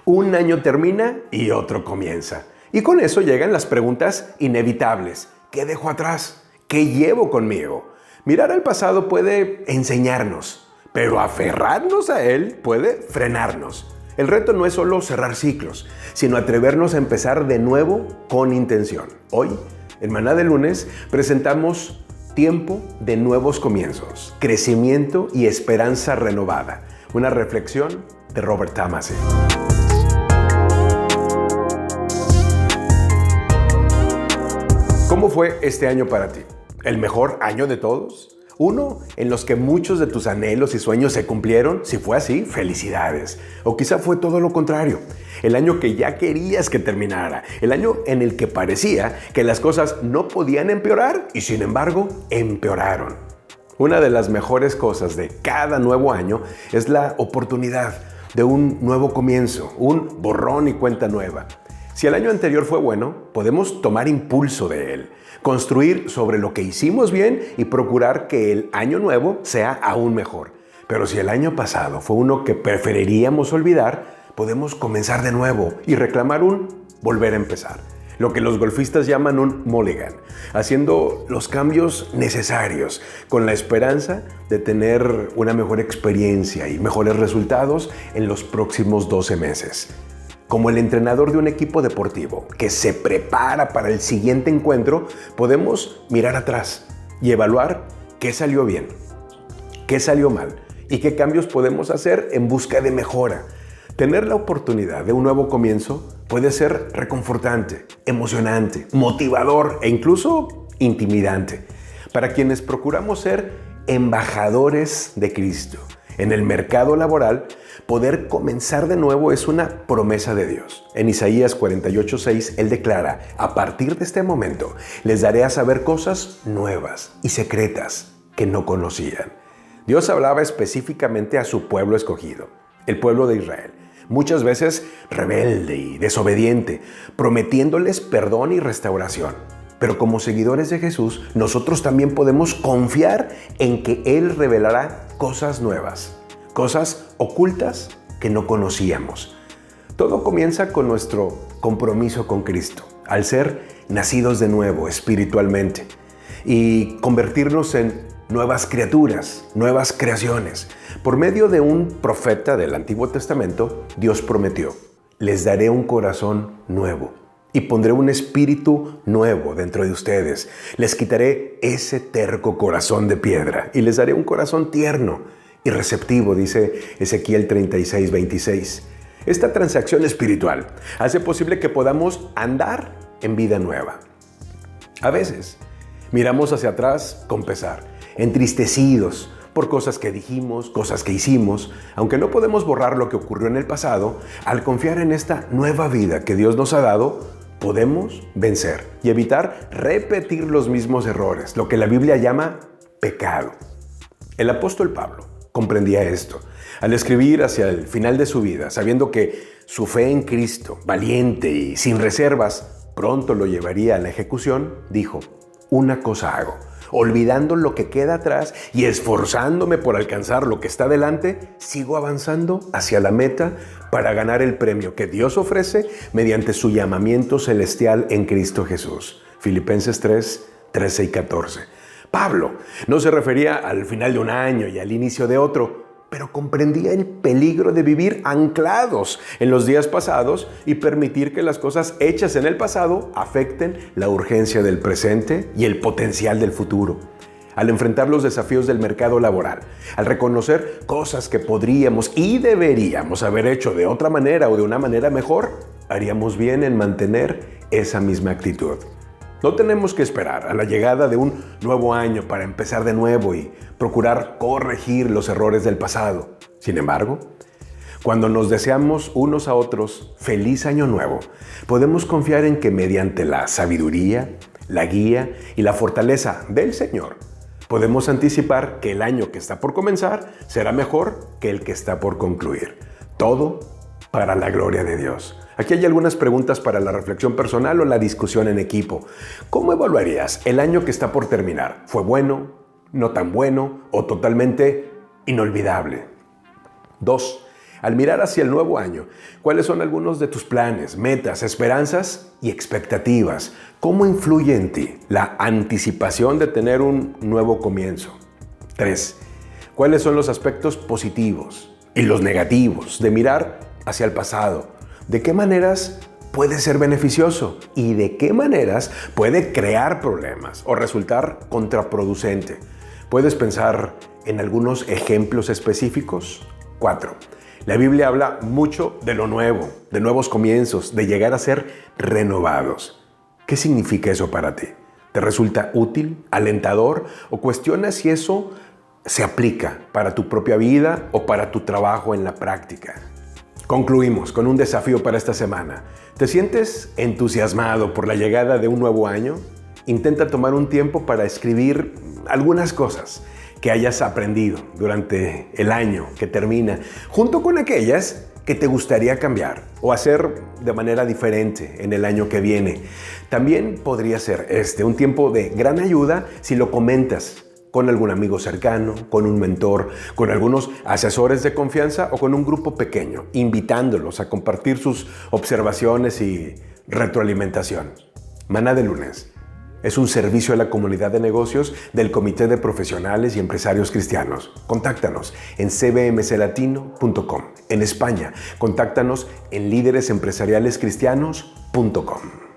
Un año termina y otro comienza. Y con eso llegan las preguntas inevitables. ¿Qué dejo atrás? ¿Qué llevo conmigo? Mirar al pasado puede enseñarnos, pero aferrarnos a él puede frenarnos. El reto no es solo cerrar ciclos, sino atrevernos a empezar de nuevo con intención. Hoy, en Maná de Lunes, presentamos Tiempo de nuevos comienzos, crecimiento y esperanza renovada. Una reflexión de Robert Thomas. ¿Cómo fue este año para ti? ¿El mejor año de todos? ¿Uno en los que muchos de tus anhelos y sueños se cumplieron? Si fue así, felicidades. O quizá fue todo lo contrario. El año que ya querías que terminara. El año en el que parecía que las cosas no podían empeorar y sin embargo empeoraron. Una de las mejores cosas de cada nuevo año es la oportunidad de un nuevo comienzo, un borrón y cuenta nueva. Si el año anterior fue bueno, podemos tomar impulso de él, construir sobre lo que hicimos bien y procurar que el año nuevo sea aún mejor. Pero si el año pasado fue uno que preferiríamos olvidar, podemos comenzar de nuevo y reclamar un volver a empezar. Lo que los golfistas llaman un mulligan, haciendo los cambios necesarios con la esperanza de tener una mejor experiencia y mejores resultados en los próximos 12 meses. Como el entrenador de un equipo deportivo que se prepara para el siguiente encuentro, podemos mirar atrás y evaluar qué salió bien, qué salió mal y qué cambios podemos hacer en busca de mejora. Tener la oportunidad de un nuevo comienzo puede ser reconfortante, emocionante, motivador e incluso intimidante. Para quienes procuramos ser embajadores de Cristo en el mercado laboral, poder comenzar de nuevo es una promesa de Dios. En Isaías 48:6, Él declara: a partir de este momento les daré a saber cosas nuevas y secretas que no conocían. Dios hablaba específicamente a su pueblo escogido, el pueblo de Israel, muchas veces rebelde y desobediente, prometiéndoles perdón y restauración. Pero como seguidores de Jesús, nosotros también podemos confiar en que Él revelará cosas nuevas, cosas ocultas que no conocíamos. Todo comienza con nuestro compromiso con Cristo, al ser nacidos de nuevo espiritualmente y convertirnos en nuevas criaturas, nuevas creaciones. Por medio de un profeta del Antiguo Testamento, Dios prometió: les daré un corazón nuevo y pondré un espíritu nuevo dentro de ustedes. Les quitaré ese terco corazón de piedra y les daré un corazón tierno y receptivo, dice Ezequiel 36:26. Esta transacción espiritual hace posible que podamos andar en vida nueva. A veces miramos hacia atrás con pesar, entristecidos por cosas que dijimos, cosas que hicimos. Aunque no podemos borrar lo que ocurrió en el pasado, al confiar en esta nueva vida que Dios nos ha dado, podemos vencer y evitar repetir los mismos errores, lo que la Biblia llama pecado. El apóstol Pablo comprendía esto al escribir hacia el final de su vida, sabiendo que su fe en Cristo, valiente y sin reservas, pronto lo llevaría a la ejecución. Dijo: una cosa hago, olvidando lo que queda atrás y esforzándome por alcanzar lo que está delante, sigo avanzando hacia la meta para ganar el premio que Dios ofrece mediante su llamamiento celestial en Cristo Jesús. Filipenses 3:13 y 14. Pablo no se refería al final de un año y al inicio de otro, pero comprendía el peligro de vivir anclados en los días pasados y permitir que las cosas hechas en el pasado afecten la urgencia del presente y el potencial del futuro. Al enfrentar los desafíos del mercado laboral, al reconocer cosas que podríamos y deberíamos haber hecho de otra manera o de una manera mejor, haríamos bien en mantener esa misma actitud. No tenemos que esperar a la llegada de un nuevo año para empezar de nuevo y procurar corregir los errores del pasado. Sin embargo, cuando nos deseamos unos a otros feliz año nuevo, podemos confiar en que mediante la sabiduría, la guía y la fortaleza del Señor, podemos anticipar que el año que está por comenzar será mejor que el que está por concluir. Todo para la gloria de Dios. Aquí hay algunas preguntas para la reflexión personal o la discusión en equipo. ¿Cómo evaluarías el año que está por terminar? ¿Fue bueno, no tan bueno o totalmente inolvidable? 2. Al mirar hacia el nuevo año, ¿cuáles son algunos de tus planes, metas, esperanzas y expectativas? ¿Cómo influye en ti la anticipación de tener un nuevo comienzo? 3. ¿Cuáles son los aspectos positivos y los negativos de mirar hacia el pasado? ¿De qué maneras puede ser beneficioso y de qué maneras puede crear problemas o resultar contraproducente? ¿Puedes pensar en algunos ejemplos específicos? 4. La Biblia habla mucho de lo nuevo, de nuevos comienzos, de llegar a ser renovados. ¿Qué significa eso para ti? ¿Te resulta útil, alentador o cuestionas si eso se aplica para tu propia vida o para tu trabajo en la práctica? Concluimos con un desafío para esta semana. ¿Te sientes entusiasmado por la llegada de un nuevo año? Intenta tomar un tiempo para escribir algunas cosas que hayas aprendido durante el año que termina, junto con aquellas que te gustaría cambiar o hacer de manera diferente en el año que viene. También podría ser un tiempo de gran ayuda si lo comentas con algún amigo cercano, con un mentor, con algunos asesores de confianza o con un grupo pequeño, invitándolos a compartir sus observaciones y retroalimentación. Maná de Lunes es un servicio a la comunidad de negocios del Comité de Profesionales y Empresarios Cristianos. Contáctanos en cbmclatino.com. En España, contáctanos en líderesempresarialescristianos.com.